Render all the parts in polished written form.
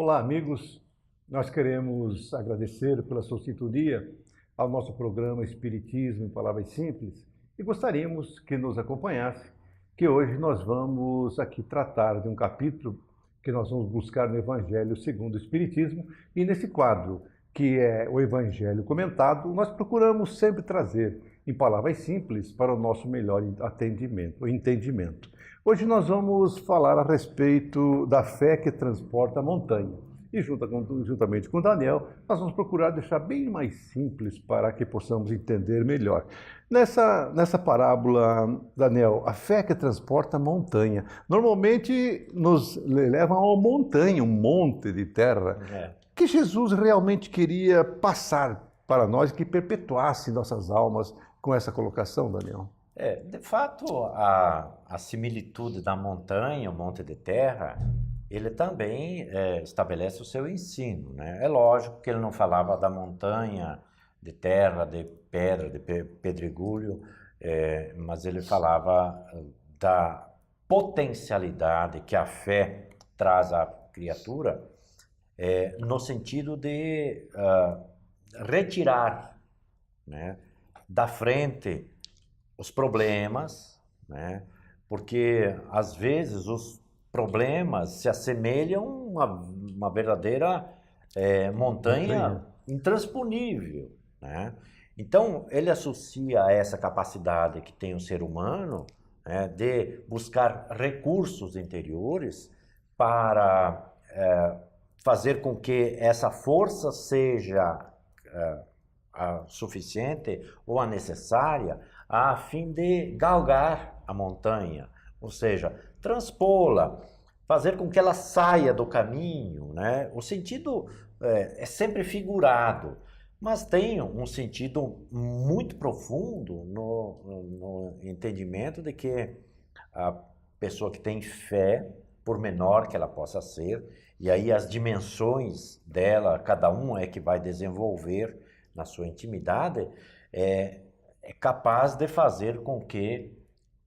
Olá, amigos. Nós queremos agradecer pela sua sintonia ao nosso programa Espiritismo em Palavras Simples e gostaríamos que nos acompanhasse, que hoje nós vamos aqui tratar de um capítulo que nós vamos buscar no Evangelho segundo o Espiritismo, e nesse quadro, que é o Evangelho comentado, nós procuramos sempre trazer em palavras simples para o nosso melhor entendimento. Hoje nós vamos falar a respeito da fé que transporta a montanha. E juntamente com o Daniel, nós vamos procurar deixar bem mais simples para que possamos entender melhor. Nessa parábola, Daniel, a fé que transporta a montanha, normalmente nos leva a uma montanha, um monte de terra, que Jesus realmente queria passar para nós, que perpetuasse nossas almas com essa colocação, Daniel. De fato, a similitude da montanha, o monte de terra, ele também estabelece o seu ensino, né? É lógico que ele não falava da montanha de terra, de pedra, de pedregulho, mas ele falava da potencialidade que a fé traz à criatura, no sentido de retirar, né, da frente os problemas, né? Porque às vezes os problemas se assemelham a uma verdadeira montanha intransponível, né? Então ele associa a essa capacidade que tem o ser humano, né, de buscar recursos interiores para fazer com que essa força seja a suficiente ou a necessária a fim de galgar a montanha, ou seja, transpô-la, fazer com que ela saia do caminho, né? O sentido é sempre figurado, mas tem um sentido muito profundo no entendimento de que a pessoa que tem fé, por menor que ela possa ser, e aí as dimensões dela, cada um é que vai desenvolver na sua intimidade, é capaz de fazer com que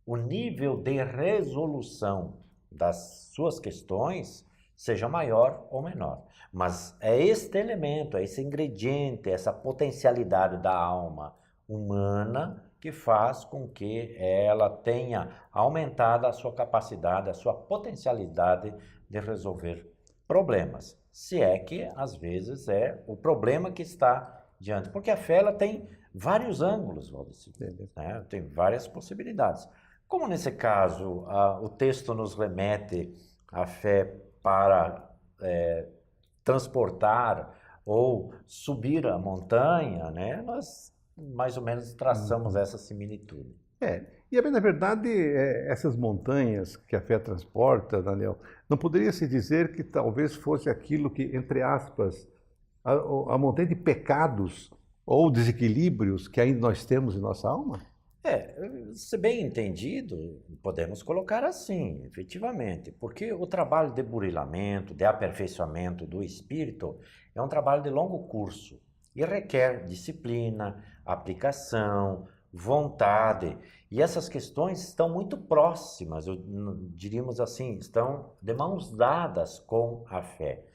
o nível de resolução das suas questões seja maior ou menor. Mas é este elemento, é esse ingrediente, essa potencialidade da alma humana que faz com que ela tenha aumentado a sua capacidade, a sua potencialidade de resolver problemas. Se é que, às vezes, é o problema que está diante. Porque a fé ela tem vários ângulos, Valdeci, né? Tem várias possibilidades. Como nesse caso o texto nos remete à fé para transportar ou subir a montanha, né? Nós mais ou menos traçamos essa similitude. E na verdade, essas montanhas que a fé transporta, Daniel, não poderia se dizer que talvez fosse aquilo que, entre aspas, a montanha de pecados ou desequilíbrios que ainda nós temos em nossa alma? Se bem entendido, podemos colocar assim, efetivamente, porque o trabalho de burilamento, de aperfeiçoamento do espírito é um trabalho de longo curso e requer disciplina, aplicação, vontade, e essas questões estão muito próximas, diríamos assim, estão de mãos dadas com a fé.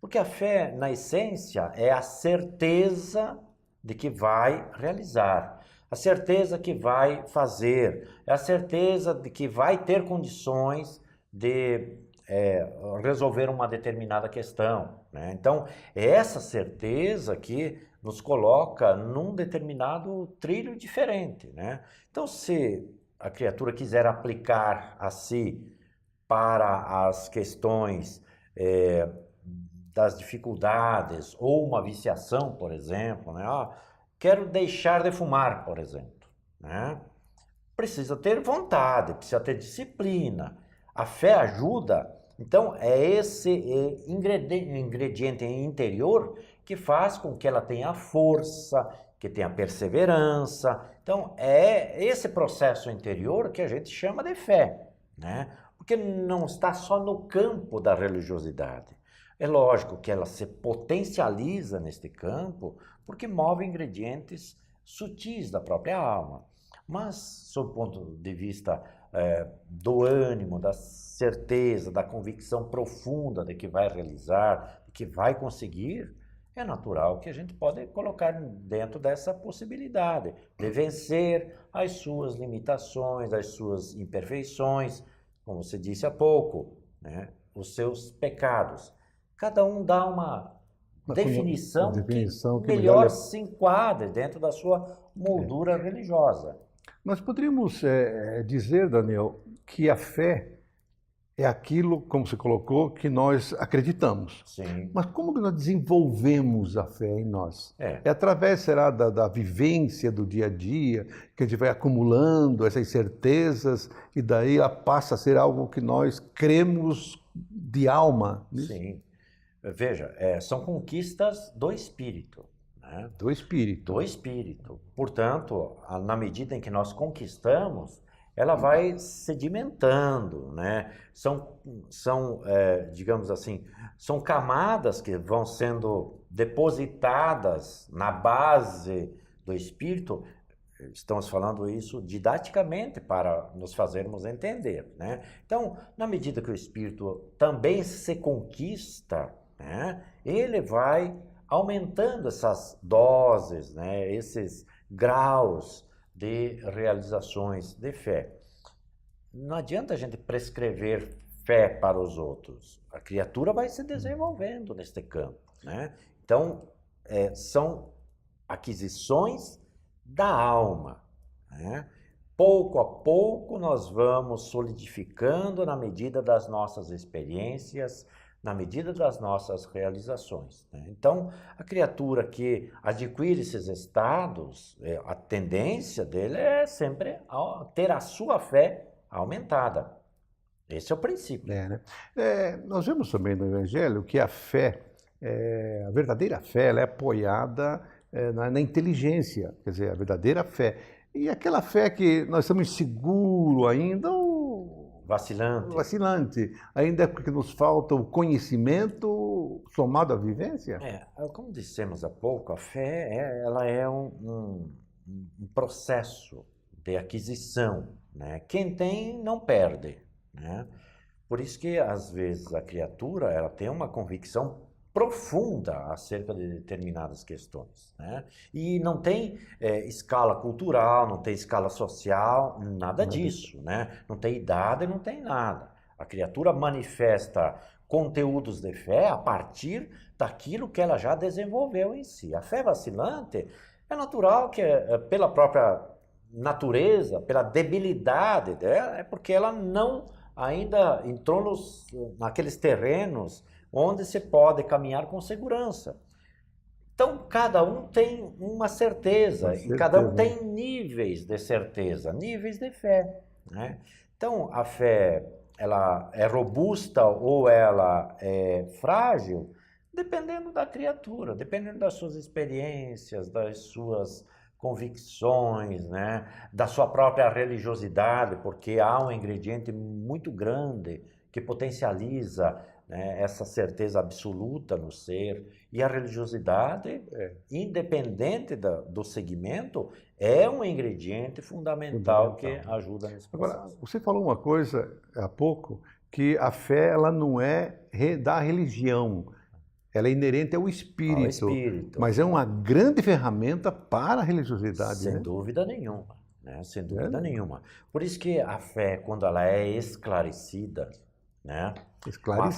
Porque a fé, na essência, é a certeza de que vai realizar, a certeza que vai fazer, é a certeza de que vai ter condições de resolver uma determinada questão, né? Então, é essa certeza que nos coloca num determinado trilho diferente, né? Então, se a criatura quiser aplicar a si para as questões das dificuldades ou uma viciação, por exemplo, né? Quero deixar de fumar, por exemplo, né? Precisa ter vontade, precisa ter disciplina. A fé ajuda. Então, é esse ingrediente interior que faz com que ela tenha força, que tenha perseverança. Então, é esse processo interior que a gente chama de fé, né? Porque não está só no campo da religiosidade. É lógico que ela se potencializa neste campo porque move ingredientes sutis da própria alma. Mas, sob o ponto de vista do ânimo, da certeza, da convicção profunda de que vai realizar, que vai conseguir, é natural que a gente pode colocar dentro dessa possibilidade de vencer as suas limitações, as suas imperfeições, como você disse há pouco, né? Os seus pecados. Cada um dá uma definição que melhor se enquadre dentro da sua moldura religiosa. Nós poderíamos dizer, Daniel, que a fé é aquilo, como você colocou, que nós acreditamos. Sim. Mas como que nós desenvolvemos a fé em nós? É através, será, da vivência do dia a dia, que a gente vai acumulando essas certezas e daí ela passa a ser algo que nós cremos de alma. Sim. Veja, são conquistas do espírito. Né? Do espírito. Do espírito. Portanto, na medida em que nós conquistamos, ela vai sedimentando, né? Digamos assim, são camadas que vão sendo depositadas na base do espírito. Estamos falando isso didaticamente para nos fazermos entender, né? Então, na medida que o espírito também se conquista, né, ele vai aumentando essas doses, né, esses graus de realizações de fé. Não adianta a gente prescrever fé para os outros. A criatura vai se desenvolvendo neste campo, né? Então, são aquisições da alma, né? Pouco a pouco nós vamos solidificando na medida das nossas experiências, na medida das nossas realizações, né? Então, a criatura que adquire esses estados, a tendência dele é sempre ter a sua fé aumentada. Esse é o princípio. Né? Nós vemos também no Evangelho que a fé, a verdadeira fé, ela é apoiada na inteligência, quer dizer, a verdadeira fé. E aquela fé que nós estamos inseguros ainda, vacilante, ainda é porque nos falta o conhecimento somado à vivência? Como dissemos há pouco, a fé ela é um processo de aquisição, né? Quem tem não perde, né? Por isso que às vezes a criatura ela tem uma convicção profunda acerca de determinadas questões, né? E não tem escala cultural, não tem escala social, nada disso, né? Não tem idade, não tem nada. A criatura manifesta conteúdos de fé a partir daquilo que ela já desenvolveu em si. A fé vacilante é natural que pela própria natureza, pela debilidade dela, é porque ela não ainda entrou naqueles terrenos onde se pode caminhar com segurança. Então, cada um tem uma certeza, e cada um tem níveis de certeza, níveis de fé, né? Então, a fé, ela é robusta ou ela é frágil, dependendo da criatura, dependendo das suas experiências, das suas convicções, né? Da sua própria religiosidade, porque há um ingrediente muito grande que potencializa, né, essa certeza absoluta no ser. E a religiosidade, independente do segmento, é um ingrediente fundamental que ajuda nesse processo. Agora, você falou uma coisa há pouco, que a fé ela não é da religião, ela é inerente ao espírito, mas é uma grande ferramenta para a religiosidade. Sem dúvida nenhuma, né? Sem dúvida nenhuma. Por isso que a fé, quando ela é esclarecida, né?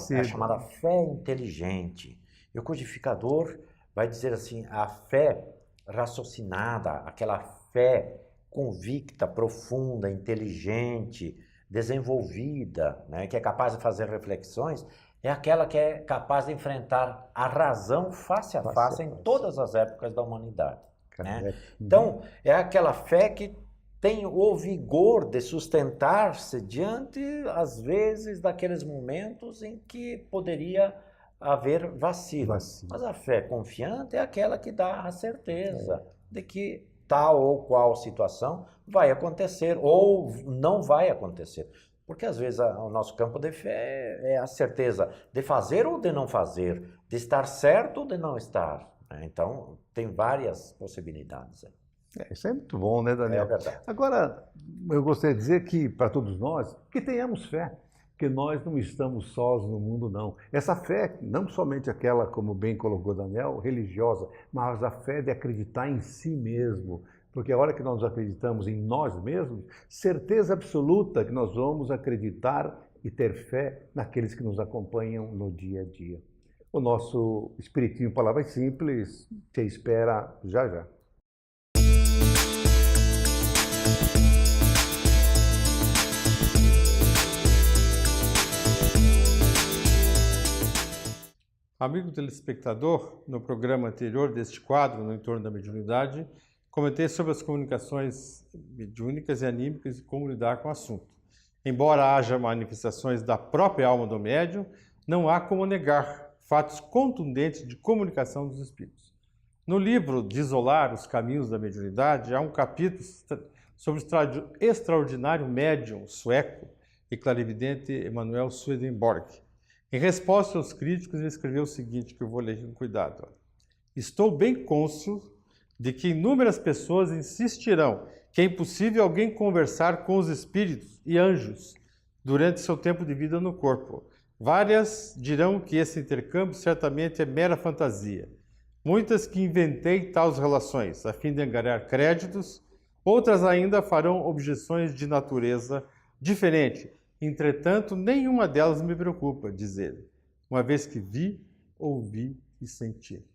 É chamada fé inteligente. E o codificador vai dizer assim, a fé raciocinada, aquela fé convicta, profunda, inteligente, desenvolvida, né? Que é capaz de fazer reflexões, é aquela que é capaz de enfrentar a razão face a face em todas as épocas da humanidade, né? Então, é aquela fé que tem o vigor de sustentar-se diante, às vezes, daqueles momentos em que poderia haver vacilo. Mas a fé confiante é aquela que dá a certeza de que tal ou qual situação vai acontecer ou não vai acontecer. Porque, às vezes, o nosso campo de fé é a certeza de fazer ou de não fazer, de estar certo ou de não estar, né? Então, tem várias possibilidades. Isso é muito bom, né, Daniel? É verdade. Agora, eu gostaria de dizer que, para todos nós, que tenhamos fé. que nós não estamos sós no mundo, não. Essa fé, não somente aquela, como bem colocou Daniel, religiosa, mas a fé de acreditar em si mesmo. Porque a hora que nós acreditamos em nós mesmos, certeza absoluta que nós vamos acreditar e ter fé naqueles que nos acompanham no dia a dia. O nosso Espiritismo em Palavras Simples te espera já já. Amigo telespectador, no programa anterior deste quadro, no entorno da mediunidade, comentei sobre as comunicações mediúnicas e anímicas e como lidar com o assunto. Embora haja manifestações da própria alma do médium, não há como negar fatos contundentes de comunicação dos espíritos. No livro Desolar os Caminhos da Mediunidade, há um capítulo sobre o extraordinário médium sueco e clarividente Emanuel Swedenborg. Em resposta aos críticos, ele escreveu o seguinte, que eu vou ler com cuidado. Estou bem cônscio de que inúmeras pessoas insistirão que é impossível alguém conversar com os espíritos e anjos durante seu tempo de vida no corpo. Várias dirão que esse intercâmbio certamente é mera fantasia. Muitas que inventei tais relações a fim de angariar créditos, outras ainda farão objeções de natureza diferente. Entretanto, nenhuma delas me preocupa, diz ele, uma vez que vi, ouvi e senti.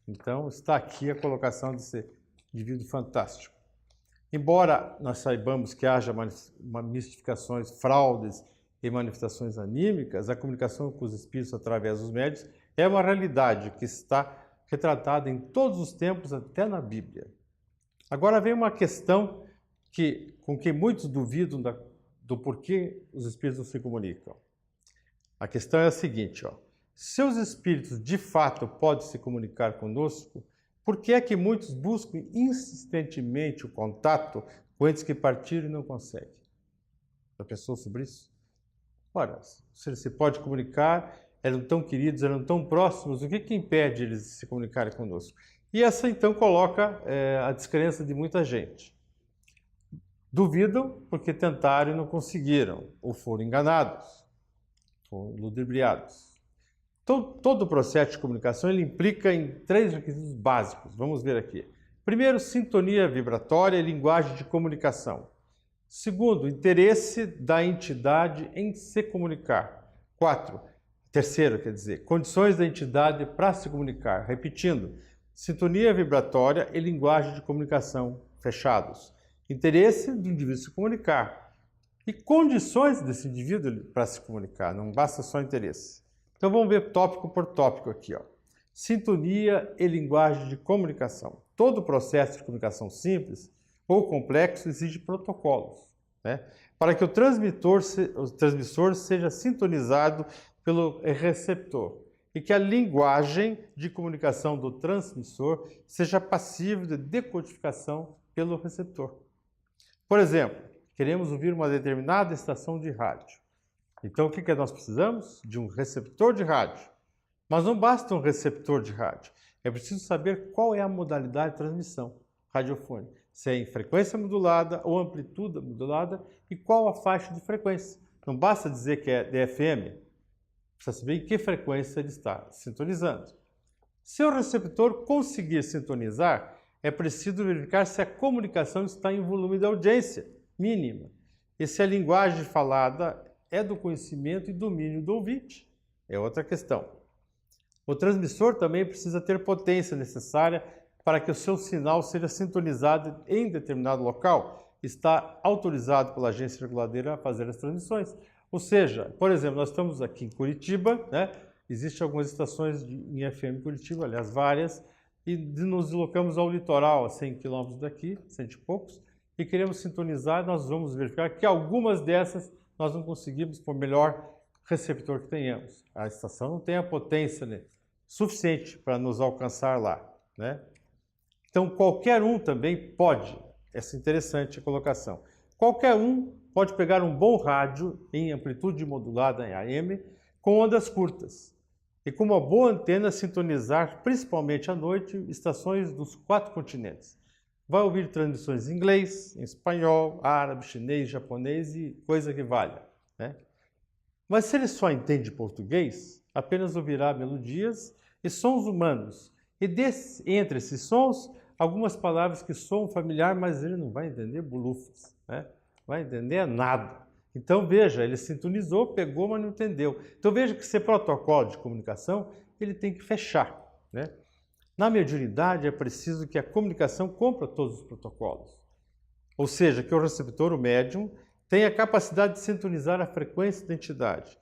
Então, está aqui a colocação desse indivíduo fantástico. Embora nós saibamos que haja mistificações, fraudes e manifestações anímicas, a comunicação com os espíritos através dos médiuns é uma realidade que está retratada em todos os tempos, até na Bíblia. Agora vem uma questão com que muitos duvidam do porquê os espíritos não se comunicam. A questão é a seguinte, se os espíritos de fato podem se comunicar conosco, por que é que muitos buscam insistentemente o contato com entes que partiram e não conseguem? Já pensou sobre isso? Ora, se eles se podem comunicar, eram tão queridos, eram tão próximos, o que impede eles de se comunicarem conosco? E essa então coloca a descrença de muita gente. Duvidam porque tentaram e não conseguiram, ou foram enganados, foram ludibriados. Então, todo o processo de comunicação ele implica em 3 requisitos básicos. Vamos ver aqui. Primeiro, sintonia vibratória e linguagem de comunicação. Segundo, interesse da entidade em se comunicar. Terceiro, condições da entidade para se comunicar. Repetindo, sintonia vibratória e linguagem de comunicação fechados. Interesse do indivíduo se comunicar e condições desse indivíduo para se comunicar, não basta só interesse. Então vamos ver tópico por tópico aqui. Sintonia e linguagem de comunicação. Todo processo de comunicação simples ou complexo exige protocolos, né? Para que o transmissor seja sintonizado pelo receptor e que a linguagem de comunicação do transmissor seja passível de decodificação pelo receptor. Por exemplo, queremos ouvir uma determinada estação de rádio. Então, o que nós precisamos? De um receptor de rádio. Mas não basta um receptor de rádio. É preciso saber qual é a modalidade de transmissão radiofônica. Se é em frequência modulada ou amplitude modulada e qual a faixa de frequência. Não basta dizer que é de FM. Precisa saber em que frequência ele está sintonizando. Se o receptor conseguir sintonizar, é preciso verificar se a comunicação está em volume de audiência mínima e se a linguagem falada é do conhecimento e domínio do ouvinte. É outra questão. O transmissor também precisa ter potência necessária para que o seu sinal seja sintonizado em determinado local. Está autorizado pela agência reguladora a fazer as transmissões. Ou seja, por exemplo, nós estamos aqui em Curitiba, né? Existem algumas estações em FM em Curitiba, aliás, várias, e nos deslocamos ao litoral, a 100 quilômetros daqui, 100 e poucos, e queremos sintonizar, nós vamos verificar que algumas dessas nós não conseguimos por melhor receptor que tenhamos. A estação não tem a potência suficiente para nos alcançar lá, né? Então, qualquer um também pode, essa é interessante a colocação, qualquer um pode pegar um bom rádio em amplitude modulada em AM com ondas curtas e com uma boa antena sintonizar, principalmente à noite, estações dos 4 continentes. Vai ouvir transmissões em inglês, em espanhol, árabe, chinês, japonês e coisa que valha, né? Mas se ele só entende português, apenas ouvirá melodias e sons humanos. E entre esses sons, algumas palavras que soam familiar, mas ele não vai entender bolufas, né? Vai entender nada. Então veja, ele sintonizou, pegou, mas não entendeu. Então veja que esse protocolo de comunicação, ele tem que fechar, né? Na mediunidade é preciso que a comunicação cumpra todos os protocolos. Ou seja, que o receptor, o médium, tenha a capacidade de sintonizar a frequência da entidade.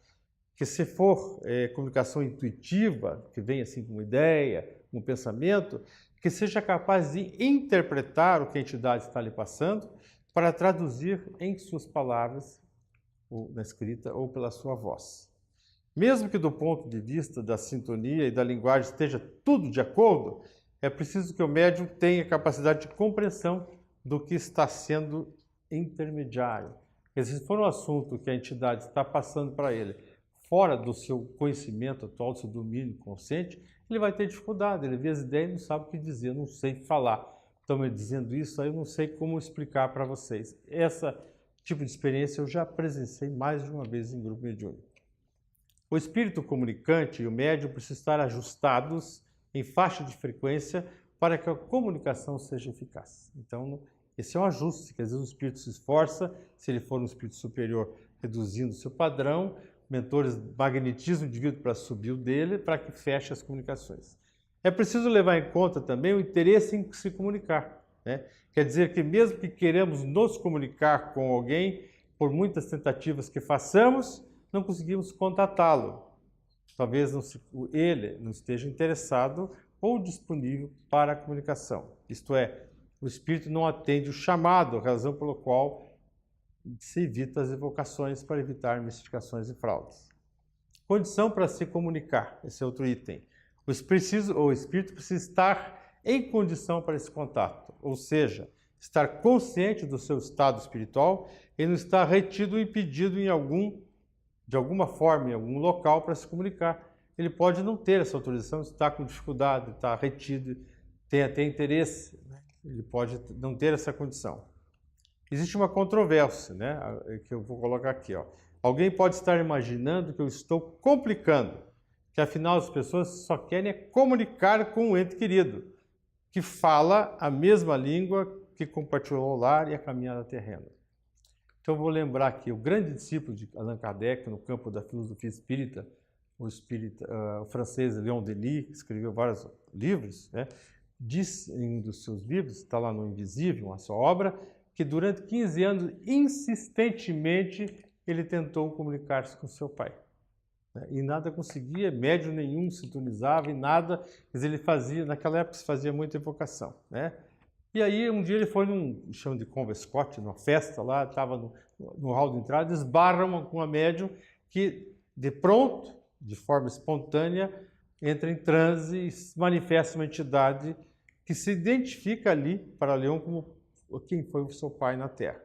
Que se for comunicação intuitiva, que vem assim com uma ideia, um pensamento, que seja capaz de interpretar o que a entidade está lhe passando para traduzir em suas palavras, ou na escrita, ou pela sua voz. Mesmo que do ponto de vista da sintonia e da linguagem esteja tudo de acordo, é preciso que o médium tenha capacidade de compreensão do que está sendo intermediário. Se for um assunto que a entidade está passando para ele, fora do seu conhecimento atual, do seu domínio consciente, ele vai ter dificuldade, ele vê as ideias e não sabe o que dizer, não sei falar. Estão me dizendo isso, aí eu não sei como explicar para vocês. Esse tipo de experiência eu já presenciei mais de uma vez em grupo mediúnico. O espírito comunicante e o médium precisam estar ajustados em faixa de frequência para que a comunicação seja eficaz. Então, esse é um ajuste, que às vezes o espírito se esforça, se ele for um espírito superior, reduzindo o seu padrão, mentores magnetizam o indivíduo para subir o dele, para que feche as comunicações. É preciso levar em conta também o interesse em se comunicar, né? Quer dizer que mesmo que queremos nos comunicar com alguém, por muitas tentativas que façamos, não conseguimos contatá-lo. Talvez ele não esteja interessado ou disponível para a comunicação. Isto é, o espírito não atende o chamado, razão pela qual se evita as evocações para evitar mistificações e fraudes. Condição para se comunicar, esse é outro item. O espírito precisa estar em condição para esse contato, ou seja, estar consciente do seu estado espiritual e não estar retido ou impedido de alguma forma, em algum local para se comunicar. Ele pode não ter essa autorização, estar com dificuldade, estar retido, tem até interesse, né? Ele pode não ter essa condição. Existe uma controvérsia, né, que eu vou colocar aqui, ó. Alguém pode estar imaginando que eu estou complicando, que afinal as pessoas só querem comunicar com um ente querido, que fala a mesma língua que compartilhou o lar e a caminhada terrena. Então eu vou lembrar aqui, o grande discípulo de Allan Kardec no campo da filosofia espírita, o francês Léon Denis, que escreveu vários livros, né, diz em um dos seus livros, está lá no Invisível, a sua obra, que durante 15 anos, insistentemente, ele tentou comunicar-se com seu pai. E nada conseguia, médium nenhum sintonizava e nada, mas ele fazia, naquela época se fazia muita evocação, né? E aí um dia ele foi chama de Converscott, numa festa lá, estava no hall de entrada, esbarra com uma médium que de pronto, de forma espontânea, entra em transe e manifesta uma entidade que se identifica ali para Leon como quem foi o seu pai na Terra.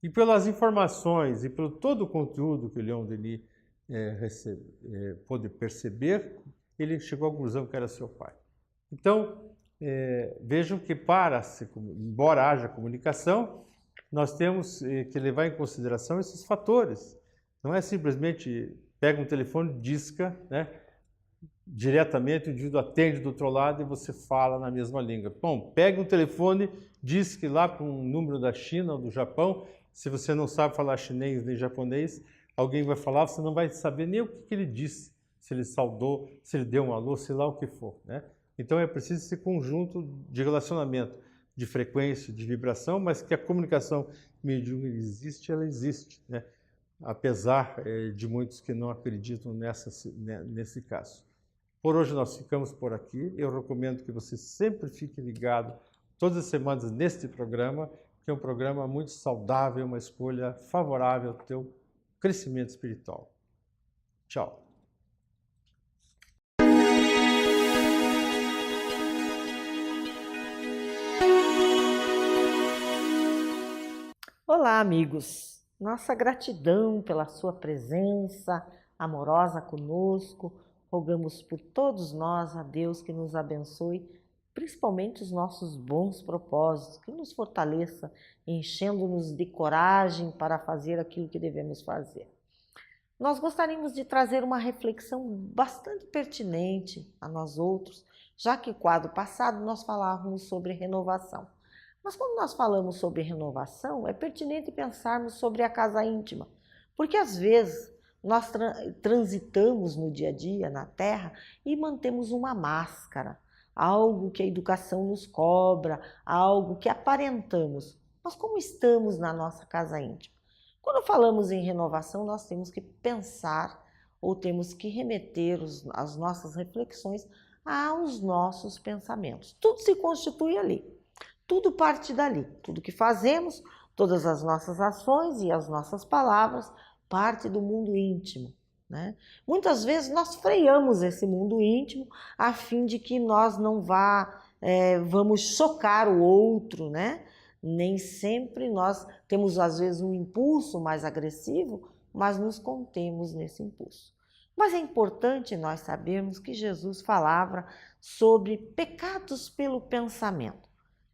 E pelas informações e pelo todo o conteúdo que o Léon Denis pôde perceber, ele chegou à conclusão que era seu pai. Então, vejam que embora haja comunicação, nós temos que levar em consideração esses fatores. Não é simplesmente pega um telefone, disca, né? Diretamente o indivíduo atende do outro lado e você fala na mesma língua. Bom, pega um telefone, diz que lá para um número da China ou do Japão, se você não sabe falar chinês nem japonês, alguém vai falar, você não vai saber nem o que ele disse, se ele saudou, se ele deu um alô, sei lá o que for, né? Então é preciso esse conjunto de relacionamento, de frequência, de vibração, mas que a comunicação mediúnica existe, ela existe, né? Apesar de muitos que não acreditam nesse caso. Por hoje nós ficamos por aqui. Eu recomendo que você sempre fique ligado todas as semanas neste programa, que é um programa muito saudável, uma escolha favorável ao teu crescimento espiritual. Tchau. Olá, amigos. Nossa gratidão pela sua presença amorosa conosco. Rogamos por todos nós a Deus que nos abençoe, principalmente os nossos bons propósitos, que nos fortaleça, enchendo-nos de coragem para fazer aquilo que devemos fazer. nós gostaríamos de trazer uma reflexão bastante pertinente a nós outros, já que no quadro passado nós falávamos sobre renovação. Mas quando nós falamos sobre renovação, é pertinente pensarmos sobre a casa íntima, porque às vezes nós transitamos no dia a dia, na Terra, e mantemos uma máscara, algo que a educação nos cobra, algo que aparentamos. Mas como estamos na nossa casa íntima? Quando falamos em renovação, nós temos que pensar ou temos que remeter as nossas reflexões aos nossos pensamentos. Tudo se constitui ali, tudo parte dali. Tudo que fazemos, todas as nossas ações e as nossas palavras, parte do mundo íntimo, né? Muitas vezes nós freamos esse mundo íntimo a fim de que nós não vamos chocar o outro, né? Nem sempre nós temos, às vezes, um impulso mais agressivo, mas nos contemos nesse impulso. Mas é importante nós sabermos que Jesus falava sobre pecados pelo pensamento.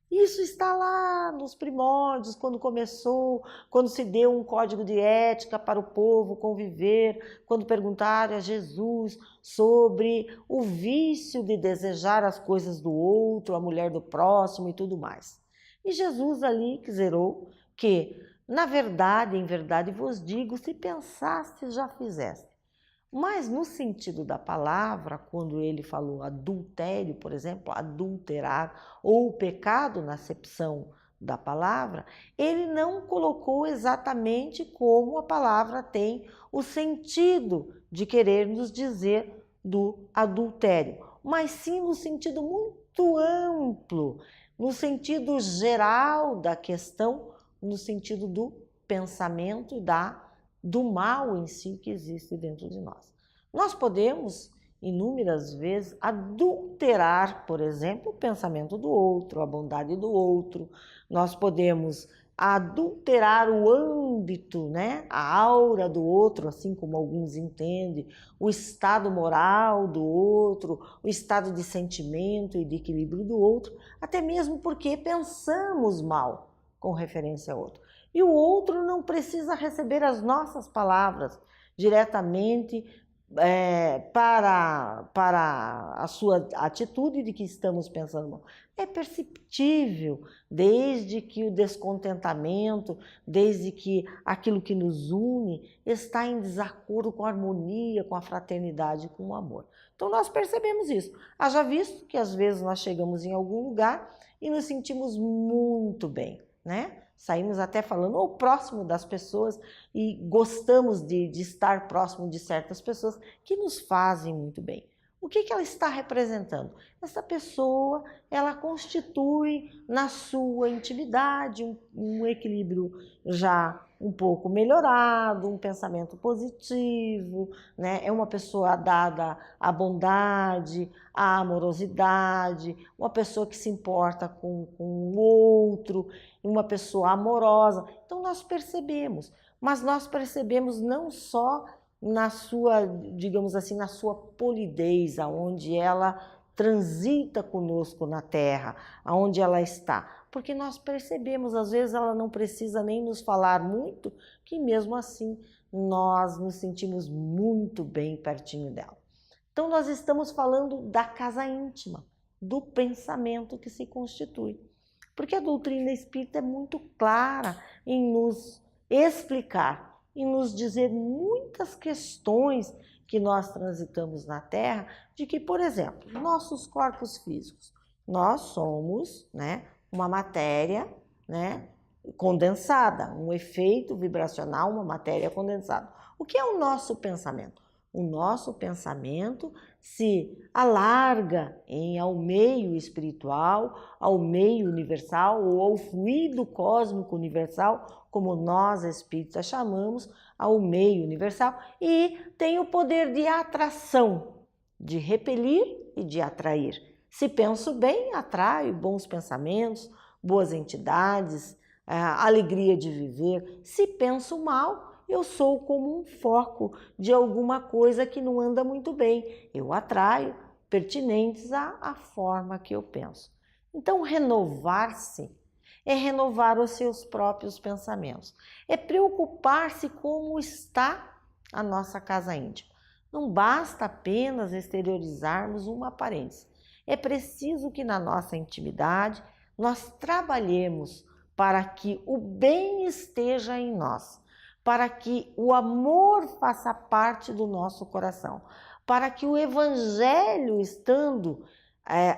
Isso está lá nos primórdios, quando começou, quando se deu um código de ética para o povo conviver, quando perguntaram a Jesus sobre o vício de desejar as coisas do outro, a mulher do próximo e tudo mais. E Jesus ali zerou que, na verdade, em verdade vos digo, se pensaste, já fizeste. Mas no sentido da palavra, quando ele falou adultério, por exemplo, adulterar, ou pecado na acepção da palavra, ele não colocou exatamente como a palavra tem o sentido de querer nos dizer do adultério, mas sim no sentido muito amplo, no sentido geral da questão, no sentido do pensamento e do mal em si que existe dentro de nós. Nós podemos, inúmeras vezes, adulterar, por exemplo, o pensamento do outro, a bondade do outro. Nós podemos adulterar o âmbito, né? A aura do outro, assim como alguns entendem, o estado moral do outro, o estado de sentimento e de equilíbrio do outro, até mesmo porque pensamos mal com referência ao outro. E o outro não precisa receber as nossas palavras diretamente para a sua atitude de que estamos pensando mal. É perceptível, desde que o descontentamento, desde que aquilo que nos une está em desacordo com a harmonia, com a fraternidade, com o amor. Então nós percebemos isso. Haja visto que às vezes nós chegamos em algum lugar e nos sentimos muito bem, né? Saímos até falando ou próximo das pessoas e gostamos de estar próximo de certas pessoas que nos fazem muito bem. O que ela está representando? Essa pessoa, ela constitui na sua intimidade um equilíbrio já um pouco melhorado, um pensamento positivo, né? É uma pessoa dada à bondade, à amorosidade, uma pessoa que se importa com o outro, uma pessoa amorosa. Então nós percebemos, mas nós percebemos não só na sua, digamos assim, na sua polidez, aonde ela transita conosco na Terra, aonde ela está. Porque nós percebemos, às vezes ela não precisa nem nos falar muito, que mesmo assim nós nos sentimos muito bem pertinho dela. Então nós estamos falando da casa íntima, do pensamento que se constitui. Porque a doutrina espírita é muito clara em nos explicar, em nos dizer muitas questões que nós transitamos na Terra, de que, por exemplo, nossos corpos físicos, nós somos, né, uma matéria, né, condensada, um efeito vibracional, uma matéria condensada. O que é o nosso pensamento? O nosso pensamento se alarga ao meio espiritual, ao meio universal ou ao fluido cósmico universal, como nós espíritas chamamos, ao meio universal, e tem o poder de atração, de repelir e de atrair. Se penso bem, atraio bons pensamentos, boas entidades, alegria de viver. Se penso mal, eu sou como um foco de alguma coisa que não anda muito bem. Eu atraio pertinentes à forma que eu penso. Então, renovar-se é renovar os seus próprios pensamentos. É preocupar-se como está a nossa casa íntima. Não basta apenas exteriorizarmos uma aparência. É preciso que na nossa intimidade nós trabalhemos para que o bem esteja em nós, para que o amor faça parte do nosso coração, para que o Evangelho, estando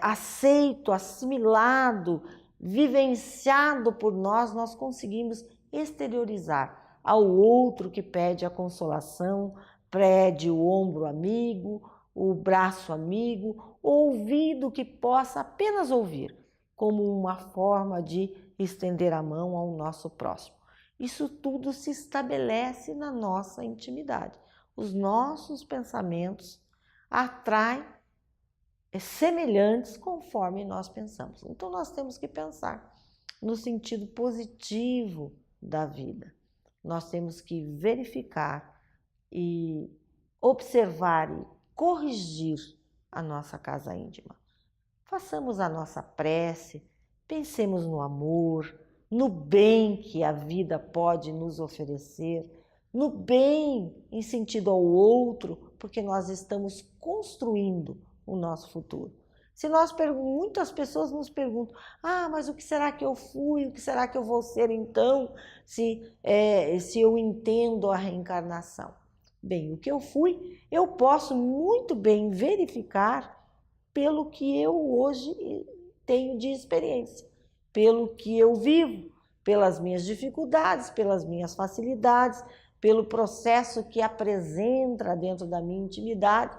aceito, assimilado, vivenciado por nós, nós conseguimos exteriorizar ao outro que pede a consolação, pede o ombro amigo, o braço amigo, o ouvido que possa apenas ouvir, como uma forma de estender a mão ao nosso próximo. Isso tudo se estabelece na nossa intimidade. Os nossos pensamentos atraem semelhantes conforme nós pensamos. Então nós temos que pensar no sentido positivo da vida. Nós temos que verificar e observar e corrigir a nossa casa íntima. Façamos a nossa prece, pensemos no amor, no bem que a vida pode nos oferecer, no bem em sentido ao outro, porque nós estamos construindo o nosso futuro. Muitas pessoas nos perguntam, mas o que será que eu fui? O que será que eu vou ser então, se eu entendo a reencarnação? Bem, o que eu fui, eu posso muito bem verificar pelo que eu hoje tenho de experiência, pelo que eu vivo, pelas minhas dificuldades, pelas minhas facilidades, pelo processo que apresenta dentro da minha intimidade,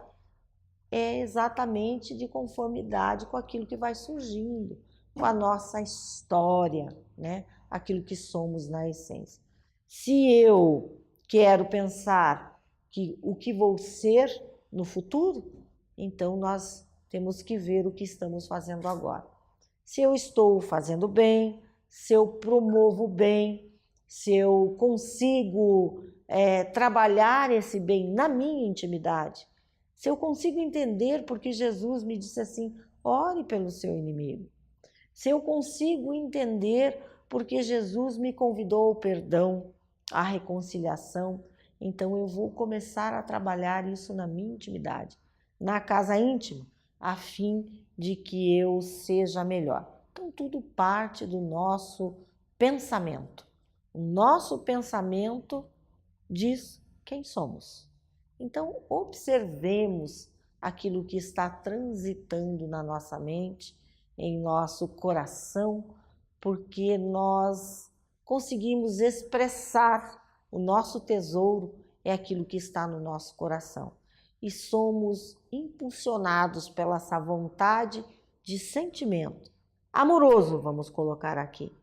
é exatamente de conformidade com aquilo que vai surgindo, com a nossa história, né? Aquilo que somos na essência. Se eu quero pensar o que vou ser no futuro, então nós temos que ver o que estamos fazendo agora. Se eu estou fazendo bem, se eu promovo bem, se eu consigo trabalhar esse bem na minha intimidade, se eu consigo entender porque Jesus me disse assim, ore pelo seu inimigo. Se eu consigo entender porque Jesus me convidou ao perdão, à reconciliação, então eu vou começar a trabalhar isso na minha intimidade, na casa íntima, a fim de que eu seja melhor. Então tudo parte do nosso pensamento. O nosso pensamento diz quem somos. Então, observemos aquilo que está transitando na nossa mente, em nosso coração, porque nós conseguimos expressar o nosso tesouro, é aquilo que está no nosso coração. E somos impulsionados pela essa vontade de sentimento amoroso, vamos colocar aqui,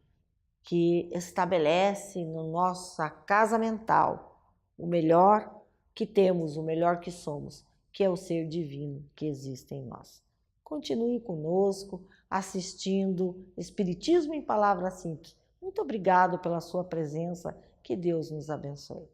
que estabelece na nossa casa mental o melhor que temos, o melhor que somos, que é o ser divino que existe em nós. Continue conosco, assistindo Espiritismo em Palavras Simples. Muito obrigado pela sua presença, que Deus nos abençoe.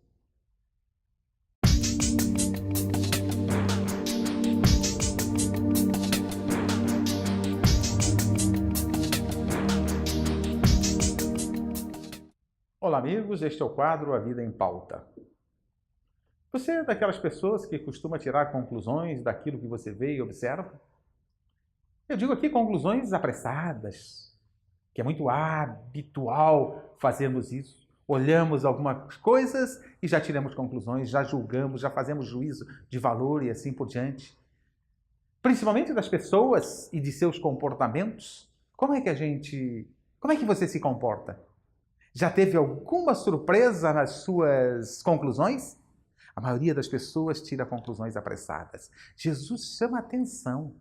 Olá, amigos, este é o quadro A Vida em Pauta. Você é daquelas pessoas que costuma tirar conclusões daquilo que você vê e observa? Eu digo aqui conclusões apressadas, que é muito habitual fazermos isso. Olhamos algumas coisas e já tiramos conclusões, já julgamos, já fazemos juízo de valor e assim por diante. Principalmente das pessoas e de seus comportamentos. Como é que você se comporta? Já teve alguma surpresa nas suas conclusões? A maioria das pessoas tira conclusões apressadas. Jesus chama a atenção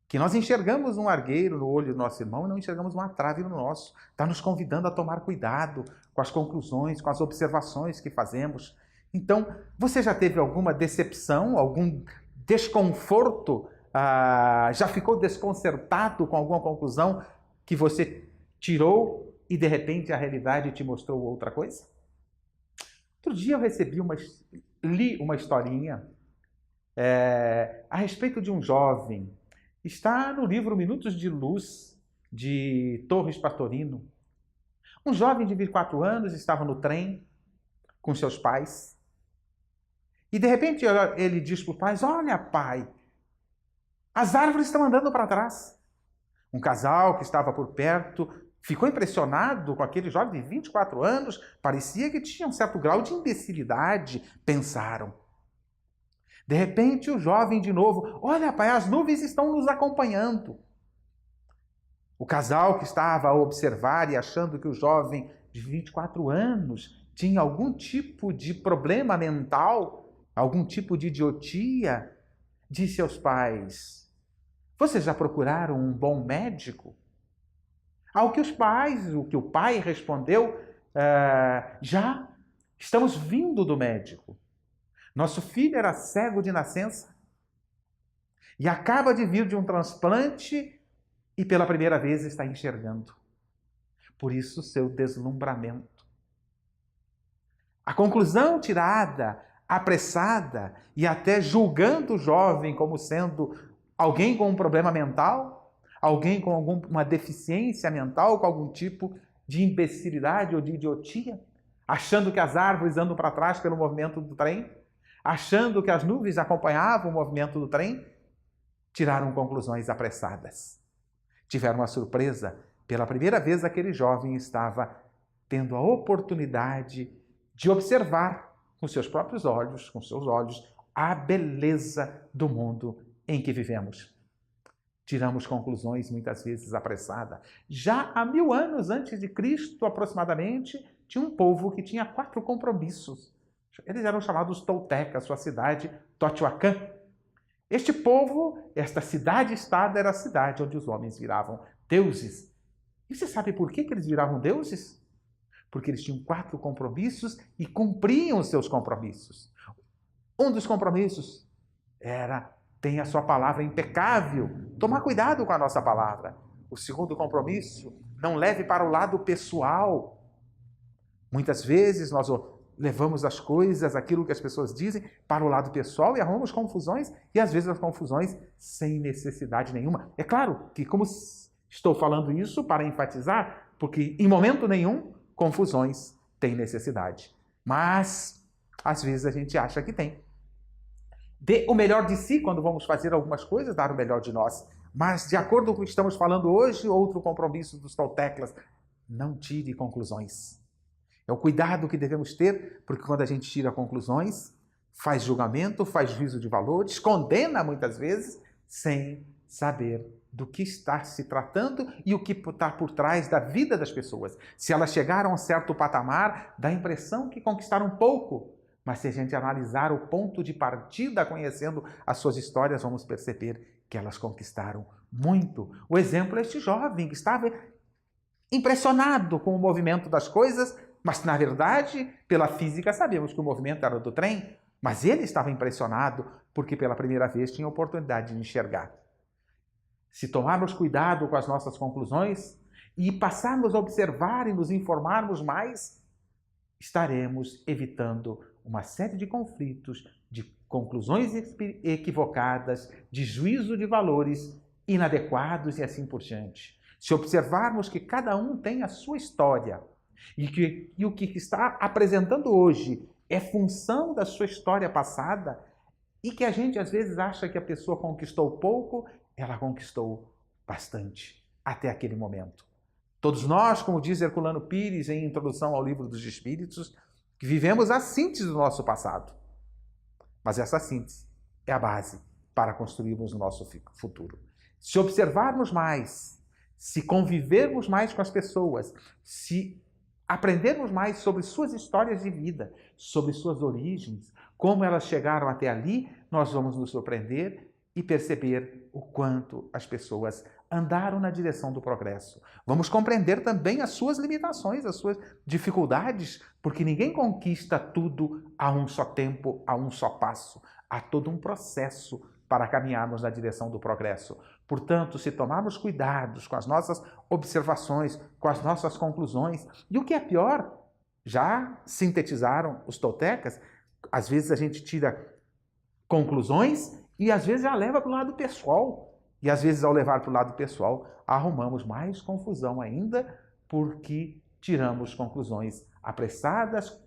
que nós enxergamos um argueiro no olho do nosso irmão e não enxergamos uma trave no nosso. Está nos convidando a tomar cuidado com as conclusões, com as observações que fazemos. Então, você já teve alguma decepção, algum desconforto? Já ficou desconcertado com alguma conclusão que você tirou e de repente a realidade te mostrou outra coisa? Outro dia eu li uma historinha a respeito de um jovem. Está no livro Minutos de Luz, de Torres Pastorino. Um jovem de 24 anos estava no trem com seus pais E de repente ele diz para os pais: olha, pai, as árvores estão andando para trás. Um casal que estava por perto ficou impressionado com aquele jovem de 24 anos, parecia que tinha um certo grau de imbecilidade, pensaram. De repente o jovem de novo: olha, pai, as nuvens estão nos acompanhando. O casal que estava a observar e achando que o jovem de 24 anos tinha algum tipo de problema mental, algum tipo de idiotia, disse aos pais: vocês já procuraram um bom médico? Ao que o pai respondeu: já estamos vindo do médico. Nosso filho era cego de nascença e acaba de vir de um transplante e pela primeira vez está enxergando. Por isso, seu deslumbramento. A conclusão tirada, apressada e até julgando o jovem como sendo alguém com um problema mental, alguém com alguma deficiência mental, com algum tipo de imbecilidade ou de idiotia, achando que as árvores andam para trás pelo movimento do trem, achando que as nuvens acompanhavam o movimento do trem, tiraram conclusões apressadas. Tiveram uma surpresa. Pela primeira vez, aquele jovem estava tendo a oportunidade de observar com seus próprios olhos, com seus olhos, a beleza do mundo em que vivemos. Tiramos conclusões muitas vezes apressadas. Já há 1000 anos antes de Cristo, aproximadamente, tinha um povo que tinha 4 compromissos. Eles eram chamados toltecas, sua cidade, Teotihuacan. Este povo, esta cidade-estado, era a cidade onde os homens viravam deuses. E você sabe por que eles viravam deuses? Porque eles tinham 4 compromissos e cumpriam os seus compromissos. Um dos compromissos era: tenha a sua palavra impecável, tomar cuidado com a nossa palavra. O segundo compromisso: não leve para o lado pessoal. Muitas vezes nós levamos as coisas, aquilo que as pessoas dizem, para o lado pessoal e arrumamos confusões, e às vezes as confusões sem necessidade nenhuma. É claro que, como estou falando isso para enfatizar, porque em momento nenhum confusões têm necessidade. Mas, às vezes a gente acha que tem. Dê o melhor de si quando vamos fazer algumas coisas, dar o melhor de nós. Mas, de acordo com o que estamos falando hoje, outro compromisso dos toltecas: não tire conclusões. É o cuidado que devemos ter, porque quando a gente tira conclusões, faz julgamento, faz juízo de valores, condena muitas vezes, sem saber do que está se tratando e o que está por trás da vida das pessoas. Se elas chegaram a um certo patamar, dá a impressão que conquistaram pouco. Mas se a gente analisar o ponto de partida, conhecendo as suas histórias, vamos perceber que elas conquistaram muito. O exemplo é este jovem que estava impressionado com o movimento das coisas, mas, na verdade, pela física, sabemos que o movimento era do trem, mas ele estava impressionado porque, pela primeira vez, tinha a oportunidade de enxergar. Se tomarmos cuidado com as nossas conclusões e passarmos a observar e nos informarmos mais, estaremos evitando uma série de conflitos, de conclusões equivocadas, de juízo de valores inadequados e assim por diante. Se observarmos que cada um tem a sua história, e o que está apresentando hoje é função da sua história passada, e que a gente às vezes acha que a pessoa conquistou pouco, ela conquistou bastante, até aquele momento. Todos nós, como diz Herculano Pires em Introdução ao Livro dos Espíritos, que vivemos a síntese do nosso passado. Mas essa síntese é a base para construirmos o nosso futuro. Se observarmos mais, se convivermos mais com as pessoas, se aprendermos mais sobre suas histórias de vida, sobre suas origens, como elas chegaram até ali, nós vamos nos surpreender e perceber o quanto as pessoas andaram na direção do progresso. Vamos compreender também as suas limitações, as suas dificuldades, porque ninguém conquista tudo a um só tempo, a um só passo. Há todo um processo para caminharmos na direção do progresso. Portanto, se tomarmos cuidados com as nossas observações, com as nossas conclusões, e o que é pior, já sintetizaram os toltecas, às vezes a gente tira conclusões e às vezes já leva para o lado pessoal. E às vezes, ao levar para o lado pessoal, arrumamos mais confusão ainda, porque tiramos conclusões apressadas,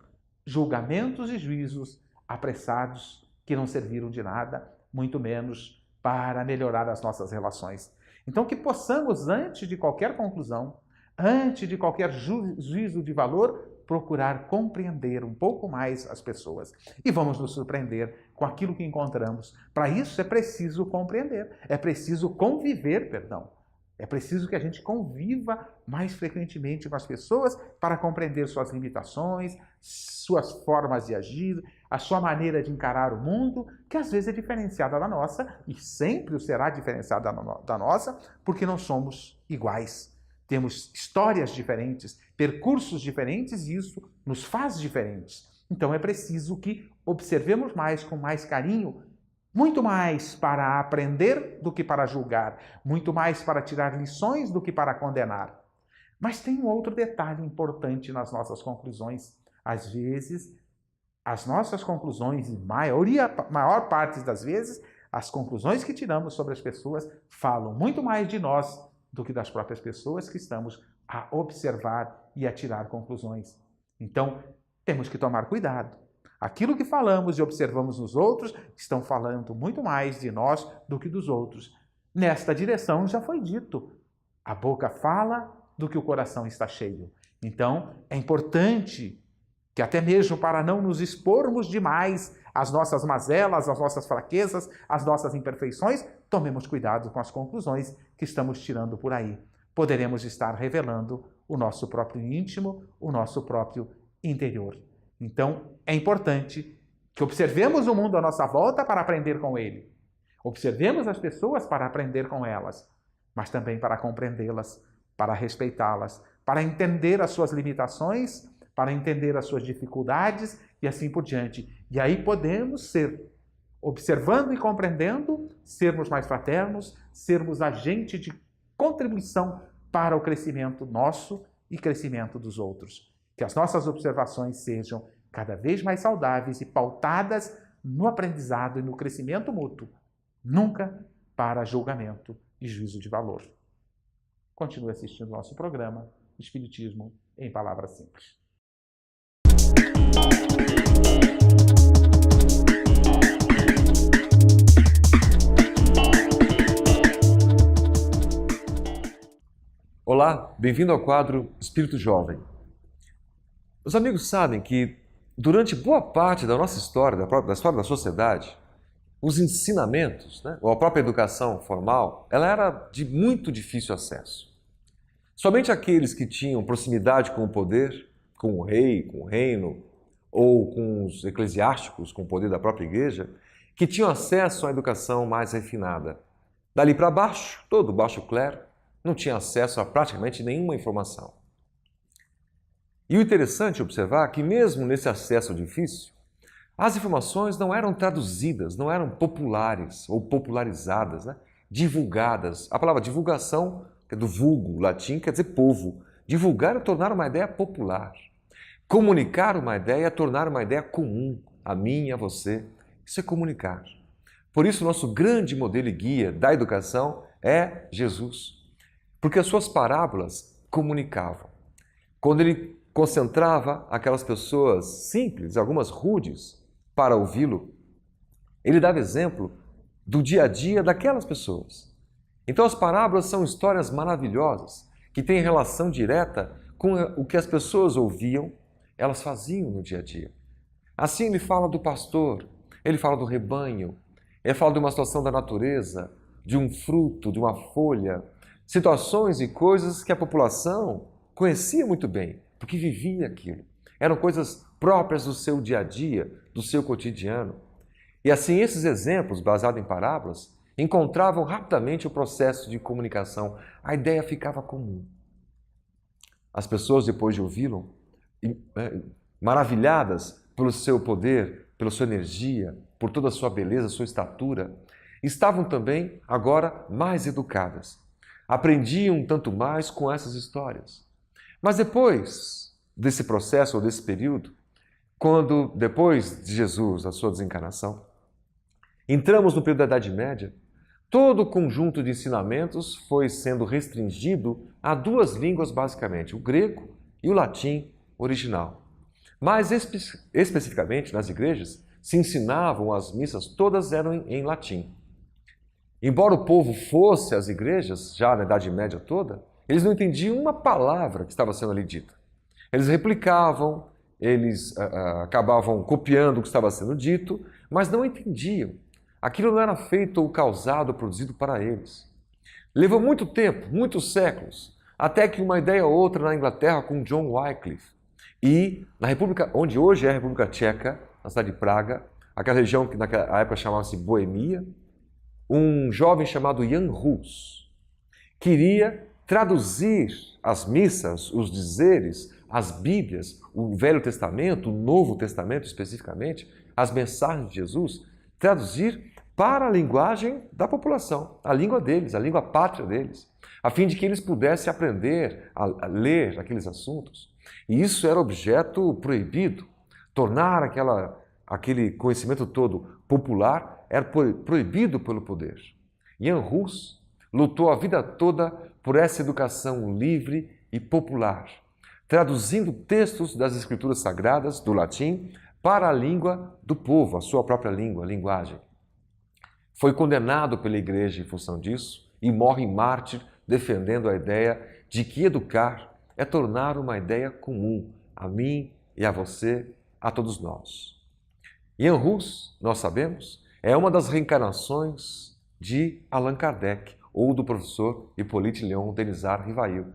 julgamentos e juízos apressados que não serviram de nada, muito menos para melhorar as nossas relações. Então, que possamos, antes de qualquer conclusão, antes de qualquer juízo de valor, procurar compreender um pouco mais as pessoas. E vamos nos surpreender com aquilo que encontramos. Para isso é preciso compreender, é preciso conviver, perdão. É preciso que a gente conviva mais frequentemente com as pessoas para compreender suas limitações, suas formas de agir, a sua maneira de encarar o mundo, que às vezes é diferenciada da nossa e sempre será diferenciada da nossa, porque não somos iguais. Temos histórias diferentes, percursos diferentes e isso nos faz diferentes. Então é preciso que observemos mais, com mais carinho, muito mais para aprender do que para julgar, muito mais para tirar lições do que para condenar. Mas tem um outro detalhe importante nas nossas conclusões. Às vezes, as nossas conclusões, maior parte das vezes, as conclusões que tiramos sobre as pessoas falam muito mais de nós do que das próprias pessoas que estamos a observar e a tirar conclusões. Então, temos que tomar cuidado. Aquilo que falamos e observamos nos outros estão falando muito mais de nós do que dos outros. Nesta direção já foi dito. A boca fala do que o coração está cheio. Então, é importante que até mesmo para não nos expormos demais às nossas mazelas, às nossas fraquezas, às nossas imperfeições, tomemos cuidado com as conclusões que estamos tirando por aí. Poderemos estar revelando o nosso próprio íntimo, o nosso próprio interior. Então, é importante que observemos o mundo à nossa volta para aprender com ele. Observemos as pessoas para aprender com elas, mas também para compreendê-las, para respeitá-las, para entender as suas limitações, para entender as suas dificuldades e assim por diante. E aí podemos ser, observando e compreendendo, sermos mais fraternos, sermos agente de contribuição para o crescimento nosso e crescimento dos outros. Que as nossas observações sejam cada vez mais saudáveis e pautadas no aprendizado e no crescimento mútuo, nunca para julgamento e juízo de valor. Continue assistindo ao nosso programa Espiritismo em Palavras Simples. Olá, bem-vindo ao quadro Espírito Jovem. Os amigos sabem que durante boa parte da nossa história, da história da sociedade, os ensinamentos, ou a própria educação formal, ela era de muito difícil acesso. Somente aqueles que tinham proximidade com o poder, com o rei, com o reino, ou com os eclesiásticos, com o poder da própria igreja, que tinham acesso à educação mais refinada. Dali para baixo, todo o baixo clero não tinha acesso a praticamente nenhuma informação. E o interessante é observar que mesmo nesse acesso difícil, as informações não eram traduzidas, não eram populares ou popularizadas, divulgadas. A palavra divulgação, que é do vulgo, latim, quer dizer povo. Divulgar é tornar uma ideia popular. Comunicar uma ideia é tornar uma ideia comum, a mim e a você. Isso é comunicar. Por isso, nosso grande modelo e guia da educação é Jesus. Porque as suas parábolas comunicavam. Quando ele concentrava aquelas pessoas simples, algumas rudes, para ouvi-lo, ele dava exemplo do dia a dia daquelas pessoas. Então as parábolas são histórias maravilhosas, que têm relação direta com o que as pessoas ouviam, elas faziam no dia a dia. Assim ele fala do pastor, ele fala do rebanho, ele fala de uma situação da natureza, de um fruto, de uma folha, situações e coisas que a população conhecia muito bem, porque vivia aquilo. Eram coisas próprias do seu dia a dia, do seu cotidiano. E assim, esses exemplos, baseados em parábolas, encontravam rapidamente o processo de comunicação. A ideia ficava comum. As pessoas, depois de ouvi-lo, maravilhadas pelo seu poder, pela sua energia, por toda a sua beleza, sua estatura, estavam também agora mais educadas. Aprendiam um tanto mais com essas histórias. Mas depois desse processo ou desse período, quando depois de Jesus, a sua desencarnação, entramos no período da Idade Média, todo o conjunto de ensinamentos foi sendo restringido a duas línguas basicamente, o grego e o latim original. Mais especificamente nas igrejas, se ensinavam as missas, todas eram em latim. Embora o povo fosse às igrejas, já na Idade Média toda, eles não entendiam uma palavra que estava sendo ali dita. Eles replicavam, eles acabavam copiando o que estava sendo dito, mas não entendiam. Aquilo não era feito ou causado, produzido para eles. Levou muito tempo, muitos séculos, até que uma ideia ou outra na Inglaterra com John Wycliffe e na República, onde hoje é a República Tcheca, na cidade de Praga, aquela região que naquela época chamava-se Boemia, um jovem chamado Jan Hus queria traduzir as missas, os dizeres, as Bíblias, o Velho Testamento, o Novo Testamento especificamente, as mensagens de Jesus, traduzir para a linguagem da população, a língua deles, a língua pátria deles, a fim de que eles pudessem aprender a ler aqueles assuntos. E isso era objeto proibido. Tornar aquele conhecimento todo popular era proibido pelo poder. Jan Hus lutou a vida toda por essa educação livre e popular, traduzindo textos das escrituras sagradas do latim para a língua do povo, a sua própria língua, a linguagem. Foi condenado pela igreja em função disso e morre mártir defendendo a ideia de que educar é tornar uma ideia comum a mim e a você, a todos nós. Jan Hus, nós sabemos, é uma das reencarnações de Allan Kardec ou do professor Hippolyte Léon Denisard Rivail.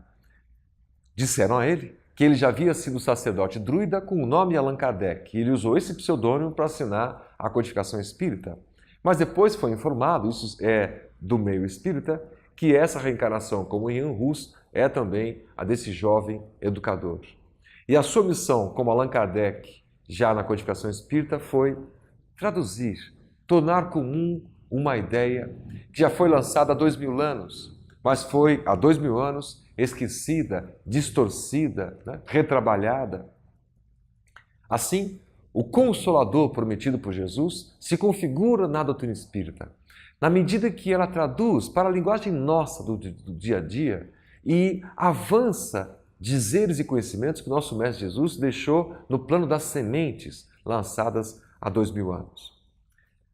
Disseram a ele que ele já havia sido sacerdote druida com o nome Allan Kardec e ele usou esse pseudônimo para assinar a codificação espírita. Mas depois foi informado, isso é do meio espírita, que essa reencarnação como Jan Hus é também a desse jovem educador. E a sua missão como Allan Kardec, já na codificação espírita, foi traduzir, tornar comum uma ideia que já foi lançada há 2000 anos, mas foi há 2000 anos esquecida, distorcida, retrabalhada. Assim, o Consolador prometido por Jesus se configura na doutrina espírita, na medida que ela traduz para a linguagem nossa do dia a dia e avança dizeres e conhecimentos que nosso Mestre Jesus deixou no plano das sementes lançadas há 2000 anos.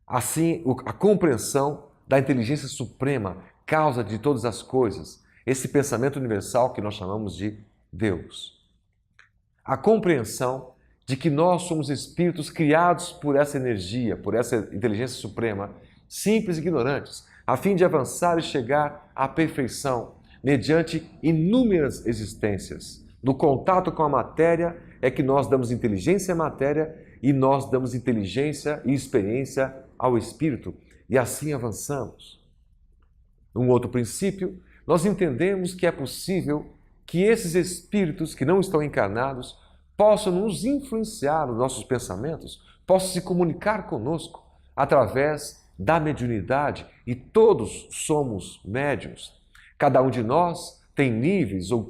Assim, a compreensão da inteligência suprema, causa de todas as coisas, esse pensamento universal que nós chamamos de Deus. A compreensão de que nós somos espíritos criados por essa energia, por essa inteligência suprema, simples e ignorantes, a fim de avançar e chegar à perfeição, mediante inúmeras existências. No contato com a matéria é que nós damos inteligência à matéria e nós damos inteligência e experiência ao espírito, e assim avançamos. Um outro princípio, nós entendemos que é possível que esses espíritos que não estão encarnados possam nos influenciar nos nossos pensamentos, possam se comunicar conosco através da mediunidade, e todos somos médiuns. Cada um de nós tem níveis ou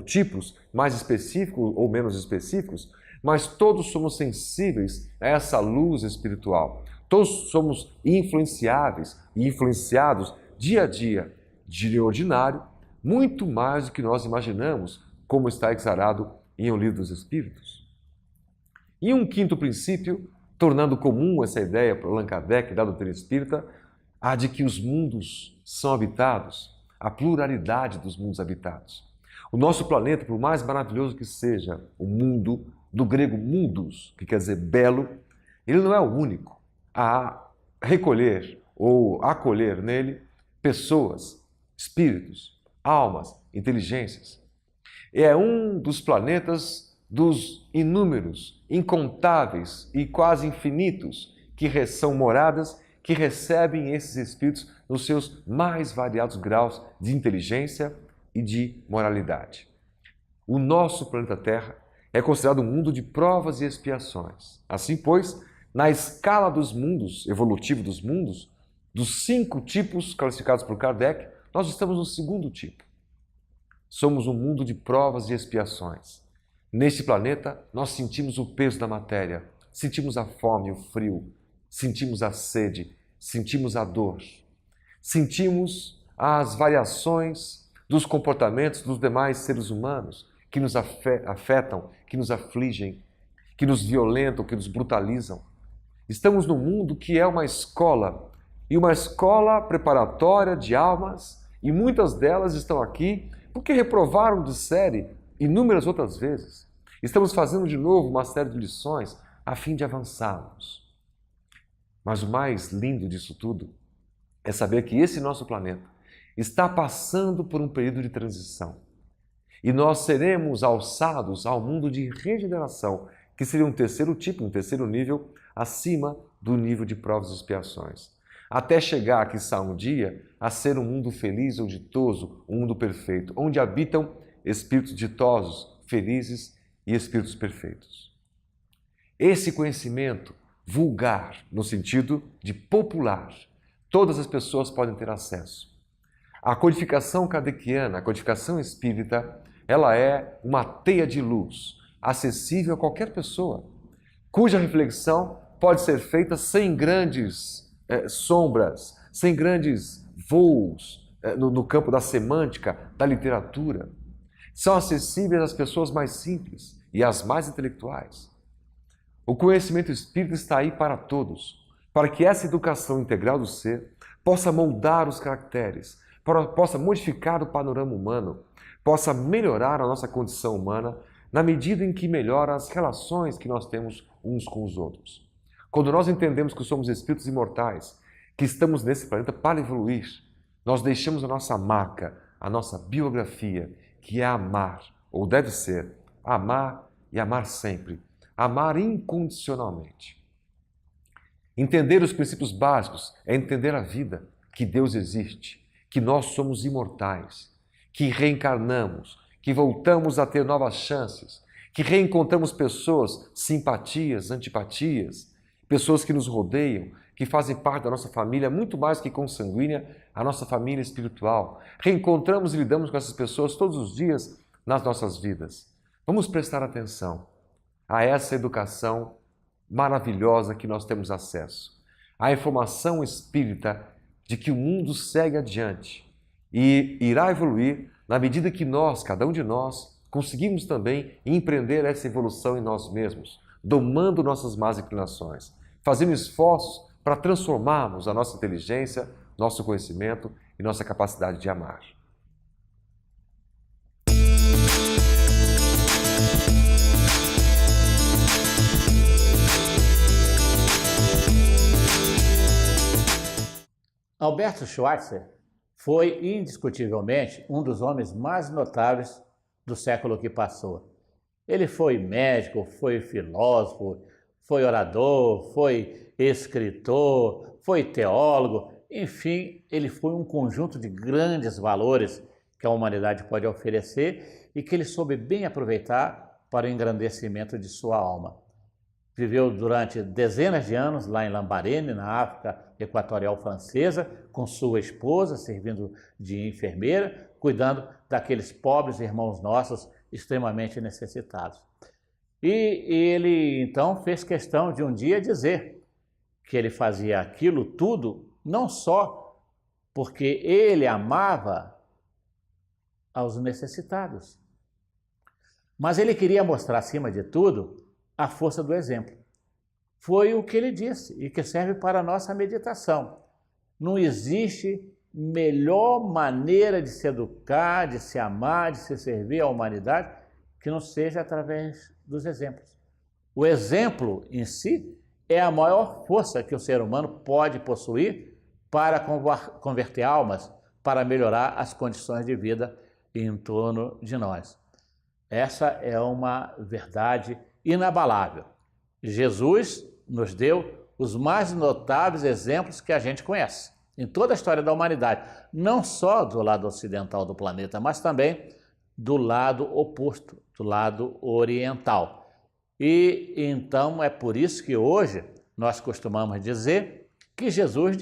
tipos mais específicos ou menos específicos, mas todos somos sensíveis a essa luz espiritual. Todos somos influenciáveis e influenciados dia a dia, de ordinário, muito mais do que nós imaginamos, como está exarado em O Livro dos Espíritos. E um quinto princípio, tornando comum essa ideia para Allan Kardec da doutrina espírita, a de que os mundos são habitados, a pluralidade dos mundos habitados. O nosso planeta, por mais maravilhoso que seja o mundo, do grego mundus, que quer dizer belo, ele não é o único a recolher ou acolher nele pessoas, espíritos, almas, inteligências. É um dos planetas dos inúmeros, incontáveis e quase infinitos que são moradas que recebem esses espíritos nos seus mais variados graus de inteligência e de moralidade. O nosso planeta Terra é considerado um mundo de provas e expiações. Assim, pois, na escala dos mundos, evolutivo dos mundos, dos 5 tipos classificados por Kardec, nós estamos no segundo tipo. Somos um mundo de provas e expiações. Neste planeta, nós sentimos o peso da matéria, sentimos a fome, o frio, sentimos a sede, sentimos a dor, sentimos as variações dos comportamentos dos demais seres humanos que nos afetam, que nos afligem, que nos violentam, que nos brutalizam. Estamos num mundo que é uma escola, e uma escola preparatória de almas, e muitas delas estão aqui porque reprovaram de série inúmeras outras vezes. Estamos fazendo de novo uma série de lições a fim de avançarmos. Mas o mais lindo disso tudo é saber que esse nosso planeta está passando por um período de transição. E nós seremos alçados ao mundo de regeneração, que seria um terceiro tipo, um terceiro nível, acima do nível de provas e expiações. Até chegar, quiçá um dia, a ser um mundo feliz ou ditoso, um mundo perfeito, onde habitam espíritos ditosos, felizes e espíritos perfeitos. Esse conhecimento vulgar, no sentido de popular, todas as pessoas podem ter acesso. A codificação kardeciana, a codificação espírita, ela é uma teia de luz, acessível a qualquer pessoa, cuja reflexão pode ser feita sem grandes sombras, sem grandes voos no campo da semântica, da literatura. São acessíveis às pessoas mais simples e às mais intelectuais. O conhecimento espírita está aí para todos, para que essa educação integral do ser possa moldar os caracteres, possa modificar o panorama humano, possa melhorar a nossa condição humana na medida em que melhora as relações que nós temos uns com os outros. Quando nós entendemos que somos espíritos imortais, que estamos nesse planeta para evoluir, nós deixamos a nossa marca, a nossa biografia, que é amar, ou deve ser, amar e amar sempre, amar incondicionalmente. Entender os princípios básicos é entender a vida, que Deus existe, que nós somos imortais, que reencarnamos, que voltamos a ter novas chances, que reencontramos pessoas, simpatias, antipatias, pessoas que nos rodeiam, que fazem parte da nossa família, muito mais que consanguínea, a nossa família espiritual. Reencontramos e lidamos com essas pessoas todos os dias nas nossas vidas. Vamos prestar atenção a essa educação maravilhosa que nós temos acesso, a informação espírita de que o mundo segue adiante e irá evoluir na medida que nós, cada um de nós, conseguimos também empreender essa evolução em nós mesmos, domando nossas más inclinações, fazendo esforços para transformarmos a nossa inteligência, nosso conhecimento e nossa capacidade de amar. Alberto Schweitzer foi indiscutivelmente um dos homens mais notáveis do século que passou. Ele foi médico, foi filósofo, foi orador, foi escritor, foi teólogo, enfim, ele foi um conjunto de grandes valores que a humanidade pode oferecer e que ele soube bem aproveitar para o engrandecimento de sua alma. Viveu durante dezenas de anos lá em Lambaréné, na África Equatorial Francesa, com sua esposa, servindo de enfermeira, cuidando daqueles pobres irmãos nossos extremamente necessitados. E ele, então, fez questão de um dia dizer que ele fazia aquilo tudo não só porque ele amava aos necessitados, mas ele queria mostrar, acima de tudo, a força do exemplo. Foi o que ele disse e que serve para a nossa meditação. Não existe melhor maneira de se educar, de se amar, de se servir à humanidade que não seja através dos exemplos. O exemplo em si é a maior força que o ser humano pode possuir para converter almas, para melhorar as condições de vida em torno de nós. Essa é uma verdade inabalável. Jesus nos deu os mais notáveis exemplos que a gente conhece em toda a história da humanidade, não só do lado ocidental do planeta, mas também do lado oposto, do lado oriental. E então é por isso que hoje nós costumamos dizer que Jesus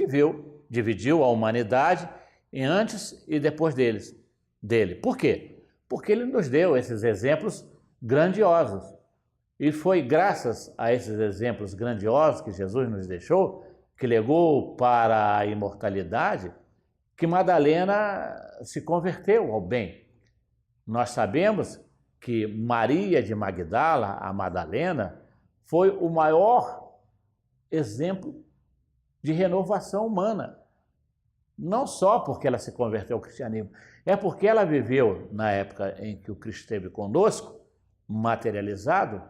dividiu a humanidade em antes e depois dele. Por quê? Porque ele nos deu esses exemplos grandiosos. E foi graças a esses exemplos grandiosos que Jesus nos deixou, que legou para a imortalidade, que Madalena se converteu ao bem. Nós sabemos que Maria de Magdala, a Madalena, foi o maior exemplo de renovação humana. Não só porque ela se converteu ao cristianismo, é porque ela viveu na época em que o Cristo esteve conosco, materializado,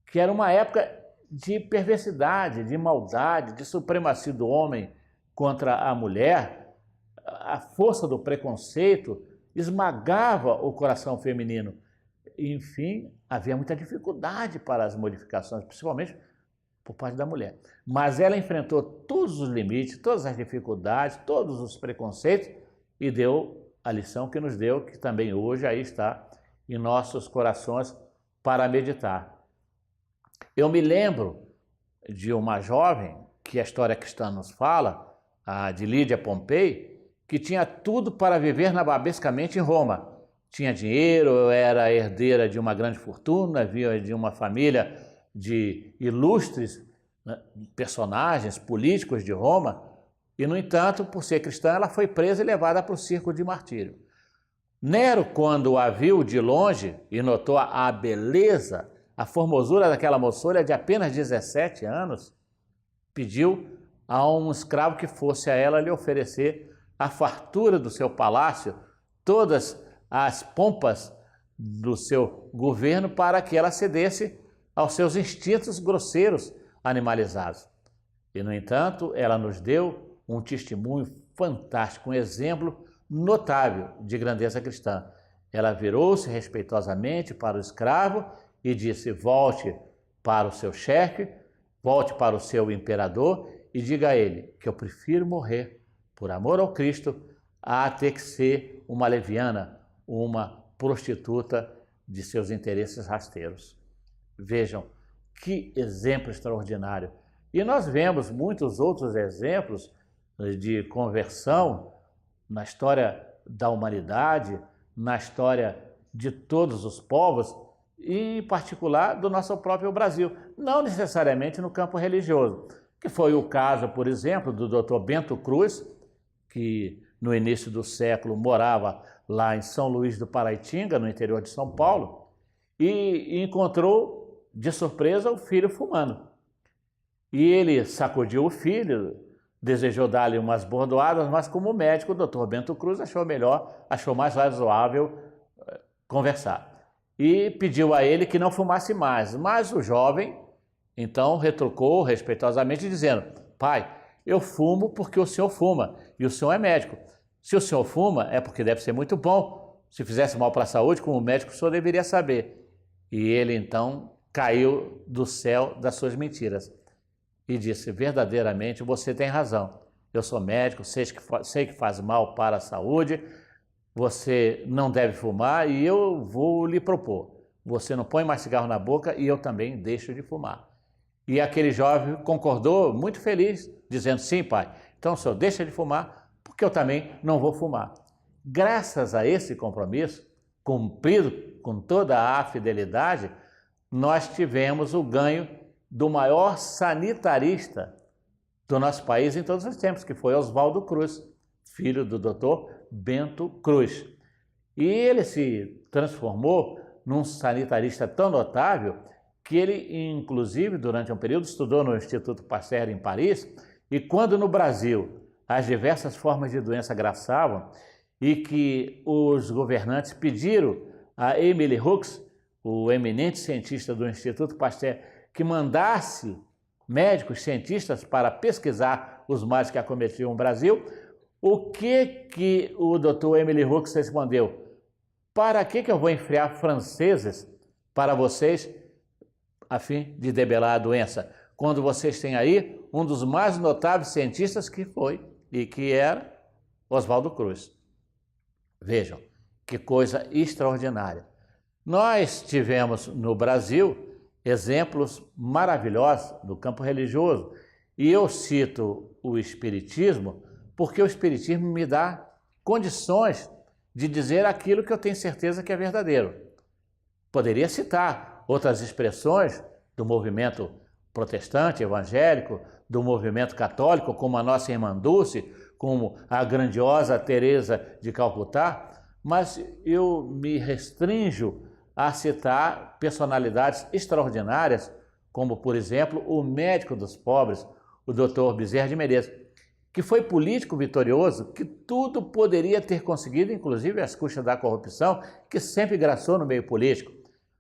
que era uma época de perversidade, de maldade, de supremacia do homem contra a mulher. A força do preconceito esmagava o coração feminino. Enfim, havia muita dificuldade para as modificações, principalmente por parte da mulher. Mas ela enfrentou todos os limites, todas as dificuldades, todos os preconceitos e deu a lição que nos deu, que também hoje aí está em nossos corações para meditar. Eu me lembro de uma jovem que a história cristã nos fala, a de Lídia Pompei, que tinha tudo para viver nababescamente em Roma. Tinha dinheiro, era herdeira de uma grande fortuna, vinha de uma família de ilustres, né, personagens políticos de Roma, e, no entanto, por ser cristã, ela foi presa e levada para o circo de martírio. Nero, quando a viu de longe e notou a beleza, a formosura daquela moçolha de apenas 17 anos, pediu a um escravo que fosse a ela lhe oferecer a fartura do seu palácio, todas as pompas do seu governo, para que ela cedesse aos seus instintos grosseiros animalizados. E, no entanto, ela nos deu um testemunho fantástico, um exemplo notável de grandeza cristã. Ela virou-se respeitosamente para o escravo e disse: volte para o seu chefe, volte para o seu imperador e diga a ele que eu prefiro morrer por amor ao Cristo a ter que ser uma leviana, uma prostituta de seus interesses rasteiros. Vejam que exemplo extraordinário. E nós vemos muitos outros exemplos de conversão na história da humanidade, na história de todos os povos, e em particular do nosso próprio Brasil, não necessariamente no campo religioso, que foi o caso, por exemplo, do Dr. Bento Cruz, que no início do século morava lá em São Luís do Paraitinga, no interior de São Paulo, e encontrou de surpresa o filho fumando. E ele sacudiu o filho, desejou dar-lhe umas bordoadas, mas como médico, o Dr. Bento Cruz achou melhor, achou mais razoável conversar. E pediu a ele que não fumasse mais. Mas o jovem, então, retrucou respeitosamente, dizendo: pai, eu fumo porque o senhor fuma, e o senhor é médico. Se o senhor fuma, é porque deve ser muito bom. Se fizesse mal para a saúde, como médico, o senhor deveria saber. E ele, então, caiu do céu das suas mentiras e disse: verdadeiramente, você tem razão. Eu sou médico, sei que faz mal para a saúde, você não deve fumar e eu vou lhe propor. Você não põe mais cigarro na boca e eu também deixo de fumar. E aquele jovem concordou, muito feliz, dizendo: sim, pai, então o senhor deixa de fumar, porque eu também não vou fumar. Graças a esse compromisso, cumprido com toda a fidelidade, nós tivemos o ganho do maior sanitarista do nosso país em todos os tempos, que foi Oswaldo Cruz, filho do Dr. Bento Cruz. E ele se transformou num sanitarista tão notável que ele, inclusive, durante um período, estudou no Instituto Pasteur em Paris, e quando no Brasil as diversas formas de doença graçavam e que os governantes pediram a Emile Hux, o eminente cientista do Instituto Pasteur, que mandasse médicos, cientistas para pesquisar os males que acometiam o Brasil, o que o Dr. Emile Hux respondeu? Para que eu vou enfiar franceses para vocês a fim de debelar a doença, quando vocês têm aí um dos mais notáveis cientistas que foi e que era Oswaldo Cruz. Vejam, que coisa extraordinária. Nós tivemos no Brasil exemplos maravilhosos do campo religioso. E eu cito o Espiritismo porque o Espiritismo me dá condições de dizer aquilo que eu tenho certeza que é verdadeiro. Poderia citar outras expressões do movimento protestante, evangélico, do movimento católico, como a nossa irmã Dulce, como a grandiosa Teresa de Calcutá, mas eu me restringo a citar personalidades extraordinárias como, por exemplo, o médico dos pobres, o Dr. Bezerra de Menezes, que foi político vitorioso, que tudo poderia ter conseguido, inclusive às custas da corrupção, que sempre graçou no meio político.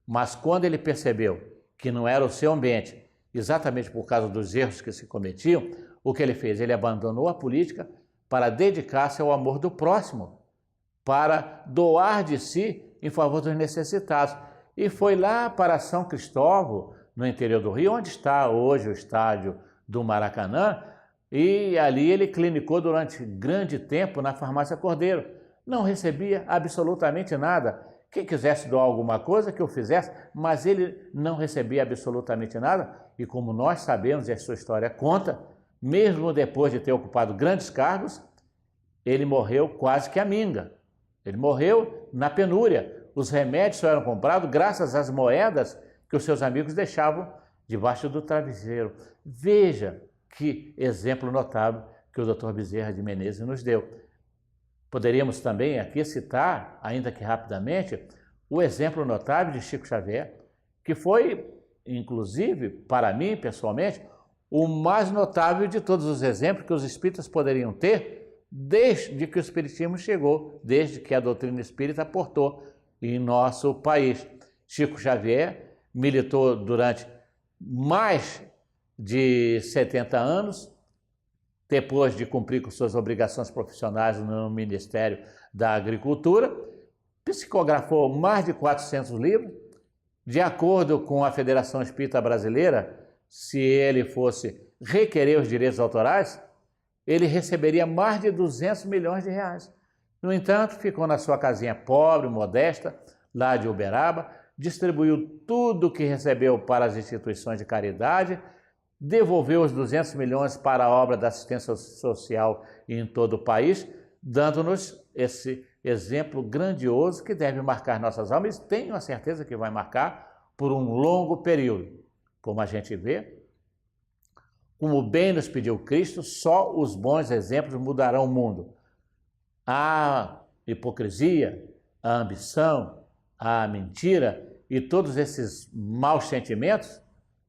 Mas quando ele percebeu que não era o seu ambiente, exatamente por causa dos erros que se cometiam, o que ele fez? Ele abandonou a política para dedicar-se ao amor do próximo, para doar de si em favor dos necessitados. E foi lá para São Cristóvão, no interior do Rio, onde está hoje o estádio do Maracanã, e ali ele clinicou durante grande tempo na farmácia Cordeiro. Não recebia absolutamente nada. Quem quisesse doar alguma coisa, que eu fizesse, mas ele não recebia absolutamente nada. E como nós sabemos, e a sua história conta, mesmo depois de ter ocupado grandes cargos, ele morreu quase que à minga. Ele morreu na penúria. Os remédios só eram comprados graças às moedas que os seus amigos deixavam debaixo do travesseiro. Veja que exemplo notável que o Dr. Bezerra de Menezes nos deu. Poderíamos também aqui citar, ainda que rapidamente, o exemplo notável de Chico Xavier, que foi, inclusive, para mim, pessoalmente, o mais notável de todos os exemplos que os espíritas poderiam ter desde que o espiritismo chegou, desde que a doutrina espírita aportou em nosso país. Chico Xavier militou durante mais de 70 anos, depois de cumprir com suas obrigações profissionais no Ministério da Agricultura, psicografou mais de 400 livros. De acordo com a Federação Espírita Brasileira, se ele fosse requerer os direitos autorais, ele receberia mais de 200 milhões de reais. No entanto, ficou na sua casinha pobre, modesta, lá de Uberaba, distribuiu tudo o que recebeu para as instituições de caridade, devolveu os 200 milhões para a obra da assistência social em todo o país, dando-nos esse exemplo grandioso que deve marcar nossas almas, e tenho a certeza que vai marcar por um longo período. Como a gente vê, como bem nos pediu Cristo, só os bons exemplos mudarão o mundo. A hipocrisia, a ambição, a mentira e todos esses maus sentimentos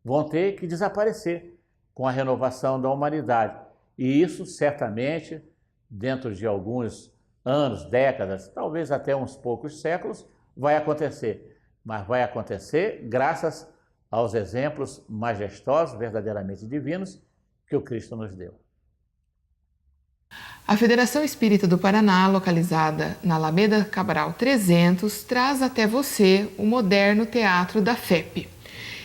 vão ter que desaparecer com a renovação da humanidade. E isso, certamente, dentro de alguns anos, décadas, talvez até uns poucos séculos, vai acontecer. Mas vai acontecer graças aos exemplos majestosos, verdadeiramente divinos, que o Cristo nos deu. A Federação Espírita do Paraná, localizada na Alameda Cabral 300, traz até você o moderno Teatro da FEP.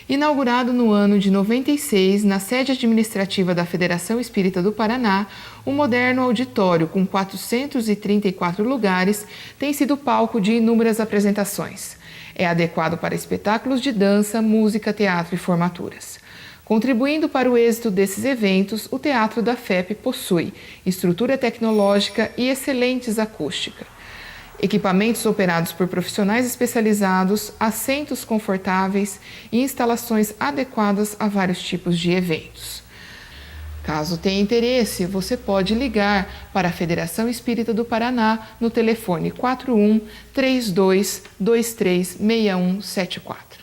Inaugurado no ano de 96, na sede administrativa da Federação Espírita do Paraná, o moderno auditório com 434 lugares tem sido palco de inúmeras apresentações. É adequado para espetáculos de dança, música, teatro e formaturas. Contribuindo para o êxito desses eventos, o Teatro da FEP possui estrutura tecnológica e excelentes acústica, equipamentos operados por profissionais especializados, assentos confortáveis e instalações adequadas a vários tipos de eventos. Caso tenha interesse, você pode ligar para a Federação Espírita do Paraná no telefone 41 32 23 6174.